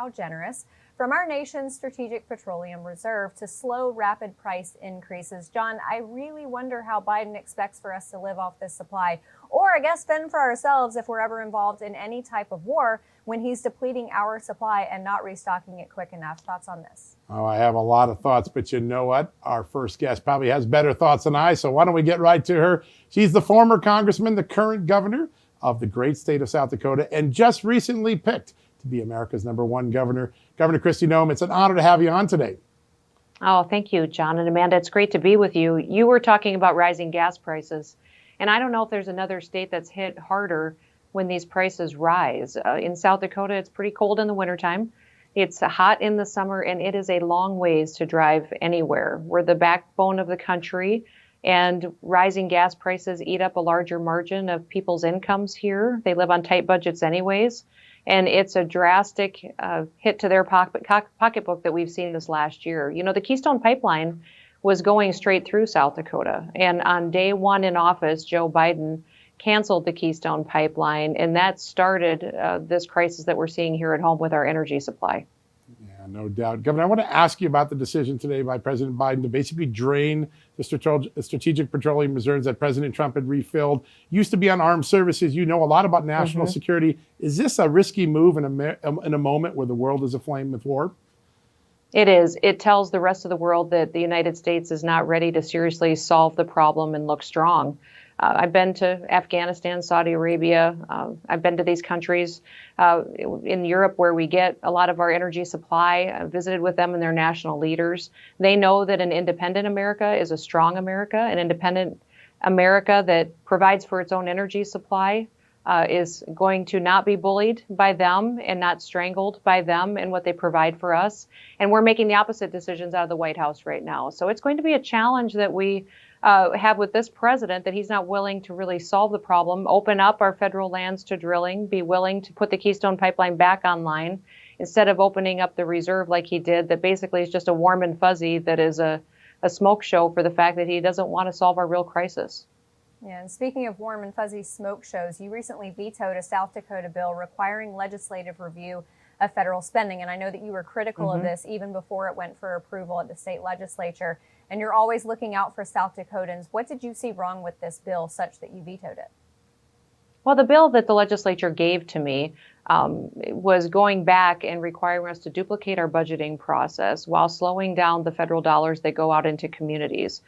how generous, from our nation's Strategic Petroleum Reserve to slow rapid price increases. John, I really wonder how Biden expects for us to live off this supply, or I guess fend for ourselves if we're ever involved in any type of war, when he's depleting our supply and not restocking it quick enough. Thoughts on this? Oh, I have a lot of thoughts, but you know what? Our first guest probably has better thoughts than I, so why don't we get right to her? She's the former congressman, the current governor of the great state of South Dakota, and just recently picked to be America's #1 governor. Governor Kristi Noem, it's an honor to have you on today. Oh, thank you, John and Amanda. It's great to be with you. You were talking about rising gas prices, and I don't know if there's another state that's hit harder when these prices rise. In South Dakota, it's pretty cold in the wintertime. It's hot in the summer, and it is a long ways to drive anywhere. We're the backbone of the country, and rising gas prices eat up a larger margin of people's incomes here. They live on tight budgets anyways, and it's a drastic hit to their pocketbook that we've seen this last year. You know, the Keystone Pipeline was going straight through South Dakota, and on day one in office, Joe Biden canceled the Keystone Pipeline, and that started this crisis that we're seeing here at home with our energy supply. Yeah, no doubt. Governor, I want to ask you about the decision today by President Biden to basically drain the strategic petroleum reserves that President Trump had refilled. Used to be on armed services. You know a lot about national security. Is this a risky move in a moment where the world is aflame with war? It is. It tells the rest of the world that the United States is not ready to seriously solve the problem and look strong. I've been to Afghanistan, Saudi Arabia. I've been to these countries in Europe where we get a lot of our energy supply. I visited with them and their national leaders. They know that an independent America is a strong America. An independent America that provides for its own energy supply is going to not be bullied by them and not strangled by them and what they provide for us. And we're making the opposite decisions out of the White House right now. So it's going to be a challenge that we have with this president, that he's not willing to really solve the problem, open up our federal lands to drilling, be willing to put the Keystone Pipeline back online instead of opening up the reserve like he did, that basically is just a warm and fuzzy that is a smoke show for the fact that he doesn't want to solve our real crisis. Yeah, and speaking of warm and fuzzy smoke shows, you recently vetoed a South Dakota bill requiring legislative review of federal spending. And I know that you were critical of this even before it went for approval at the state legislature. And you're always looking out for South Dakotans. What did you see wrong with this bill such that you vetoed it? Well, the bill that the legislature gave to me was going back and requiring us to duplicate our budgeting process while slowing down the federal dollars that go out into communities.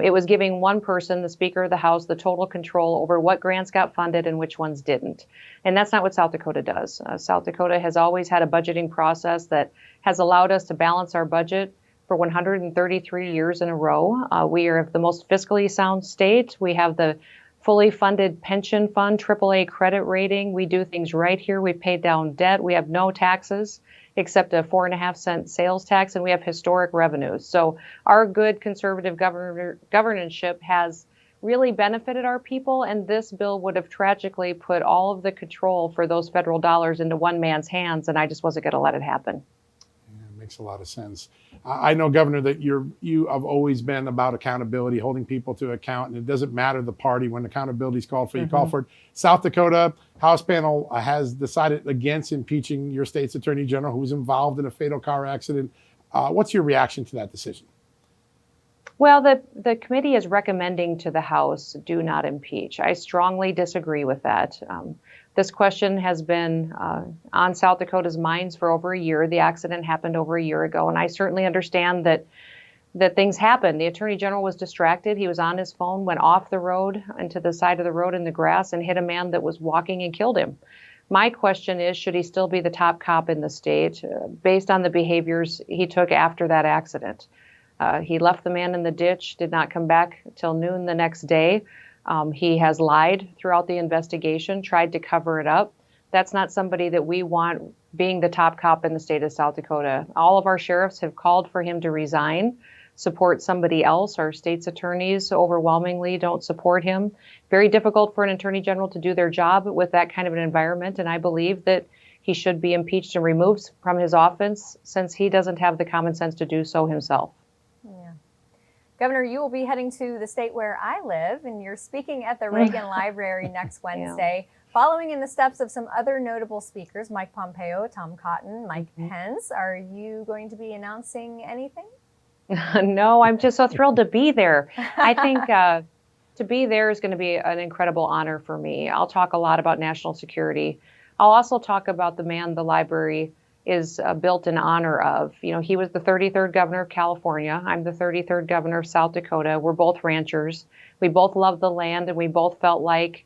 It was giving one person, the Speaker of the House, the total control over what grants got funded and which ones didn't. And that's not what South Dakota does. South Dakota has always had a budgeting process that has allowed us to balance our budget for 133 years in a row. We are the most fiscally sound state. We have the fully funded pension fund, AAA credit rating. We do things right here. We paid down debt. We have no taxes except a 4.5-cent sales tax, and we have historic revenues. So our good conservative governorship has really benefited our people, and this bill would have tragically put all of the control for those federal dollars into one man's hands, and I just wasn't going to let it happen. Makes a lot of sense. I know, Governor, that you have always been about accountability, holding people to account, and it doesn't matter the party when accountability is called for. You call for it. South Dakota House panel has decided against impeaching your state's attorney general, who was involved in a fatal car accident. What's your reaction to that decision? Well, the committee is recommending to the House do not impeach. I strongly disagree with that. This question has been on South Dakota's minds for over a year. The accident happened over a year ago, and I certainly understand that things happen. The Attorney General was distracted. He was on his phone, went off the road into the side of the road in the grass and hit a man that was walking and killed him. My question is, should he still be the top cop in the state based on the behaviors he took after that accident? He left the man in the ditch, did not come back till noon the next day. He has lied throughout the investigation, tried to cover it up. That's not somebody that we want being the top cop in the state of South Dakota. All of our sheriffs have called for him to resign, support somebody else. Our state's attorneys overwhelmingly don't support him. Very difficult for an attorney general to do their job with that kind of an environment, and I believe that he should be impeached and removed from his office since he doesn't have the common sense to do so himself. Governor, you will be heading to the state where I live, and you're speaking at the Reagan Library next Wednesday Following in the steps of some other notable speakers, Mike Pompeo, Tom Cotton, Mike Pence, are you going to be announcing anything? No, I'm just so thrilled to be there. I think to be there is going to be an incredible honor for me. I'll talk a lot about national security. I'll also talk about the man the library is built in honor of. You know, he was the 33rd governor of California. I'm the 33rd governor of South Dakota. We're both ranchers. We both love the land, and we both felt like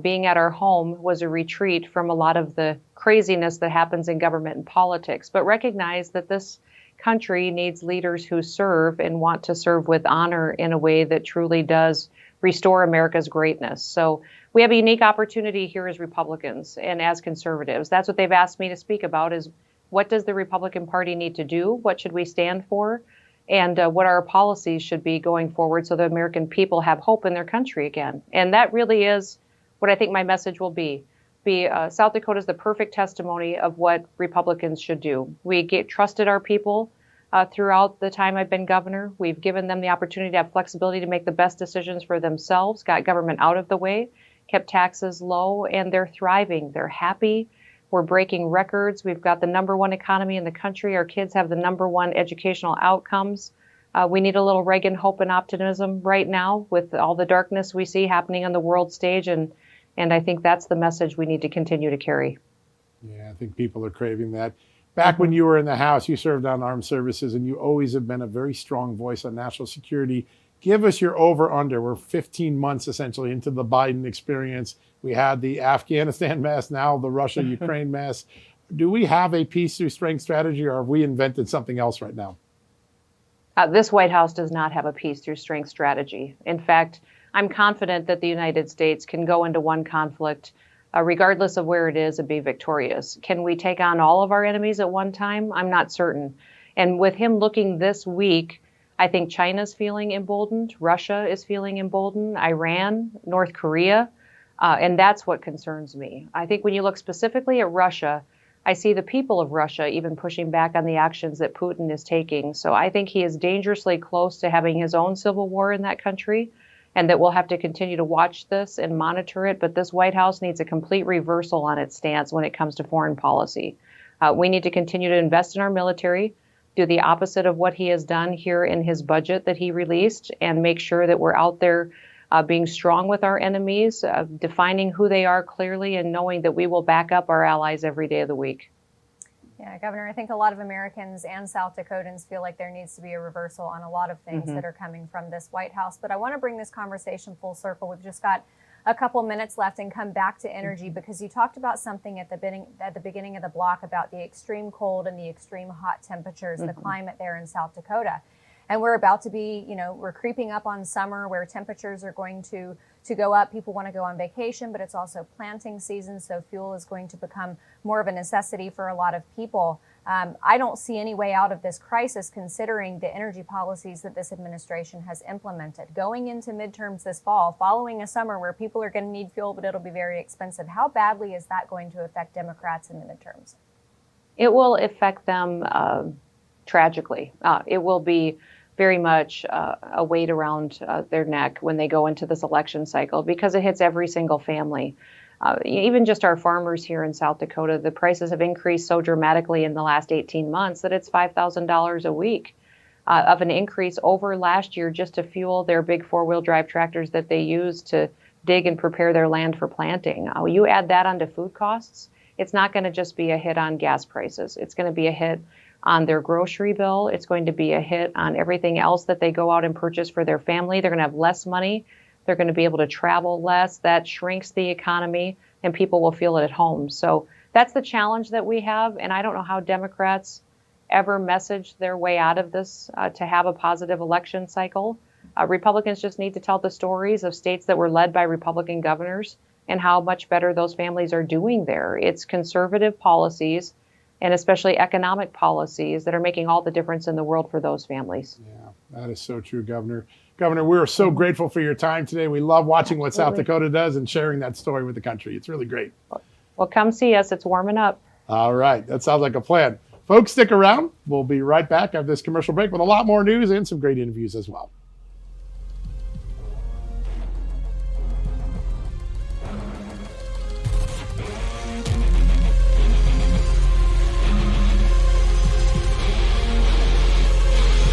being at our home was a retreat from a lot of the craziness that happens in government and politics, but recognize that this country needs leaders who serve and want to serve with honor in a way that truly does restore America's greatness. So we have a unique opportunity here as Republicans and as conservatives. That's what they've asked me to speak about is what does the Republican Party need to do? What should we stand for? And what our policies should be going forward so the American people have hope in their country again. And that really is what I think my message will be. South Dakota is the perfect testimony of what Republicans should do. We trusted our people throughout the time I've been governor. We've given them the opportunity to have flexibility to make the best decisions for themselves, got government out of the way, kept taxes low, and they're thriving. They're happy. We're breaking records. We've got the #1 economy in the country. Our kids have the #1 educational outcomes. We need a little Reagan hope and optimism right now with all the darkness we see happening on the world stage. And I think that's the message we need to continue to carry. Yeah, I think people are craving that. Back when you were in the House, you served on armed services, and you always have been a very strong voice on national security. Give us your over-under. We're 15 months essentially into the Biden experience. We had the Afghanistan mess, now the Russia-Ukraine mess. Do we have a peace through strength strategy, or have we invented something else right now? This White House does not have a peace through strength strategy. In fact, I'm confident that the United States can go into one conflict, regardless of where it is, and be victorious. Can we take on all of our enemies at one time? I'm not certain. And with him looking this weak, I think China's feeling emboldened, Russia is feeling emboldened, Iran, North Korea, and that's what concerns me. I think when you look specifically at Russia, I see the people of Russia even pushing back on the actions that Putin is taking. So I think he is dangerously close to having his own civil war in that country, and that we'll have to continue to watch this and monitor it. But this White House needs a complete reversal on its stance when it comes to foreign policy. We need to continue to invest in our military, do the opposite of what he has done here in his budget that he released, and make sure that we're out there being strong with our enemies, defining who they are clearly, and knowing that we will back up our allies every day of the week. Yeah, Governor, I think a lot of Americans and South Dakotans feel like there needs to be a reversal on a lot of things that are coming from this White House. But I want to bring this conversation full circle. We've just got a couple minutes left and come back to energy, because you talked about something at the beginning of the block about the extreme cold and the extreme hot temperatures, the climate there in South Dakota. And we're about to be, we're creeping up on summer where temperatures are going to go up. People want to go on vacation, but it's also planting season, so fuel is going to become more of a necessity for a lot of people. I don't see any way out of this crisis considering the energy policies that this administration has implemented. Going into midterms this fall, following a summer where people are going to need fuel, but it'll be very expensive, how badly is that going to affect Democrats in the midterms? It will affect them tragically. It will be very much a weight around their neck when they go into this election cycle, because it hits every single family. Even just our farmers here in South Dakota, the prices have increased so dramatically in the last 18 months that it's $5,000 a week of an increase over last year just to fuel their big four-wheel drive tractors that they use to dig and prepare their land for planting. You add that onto food costs, it's not going to just be a hit on gas prices. It's going to be a hit on their grocery bill. It's going to be a hit on everything else that they go out and purchase for their family. They're going to have less money. They're going to be able to travel less. That shrinks the economy, and people will feel it at home. So that's the challenge that we have. And I don't know how Democrats ever message their way out of this to have a positive election cycle. Republicans just need to tell the stories of states that were led by Republican governors and how much better those families are doing there. It's conservative policies, and especially economic policies, that are making all the difference in the world for those families. Yeah, that is so true, Governor. Governor, we're so grateful for your time today. We love watching what South Dakota does and sharing that story with the country. It's really great. Well, come see us. It's warming up. All right. That sounds like a plan. Folks, stick around. We'll be right back after this commercial break with a lot more news and some great interviews as well.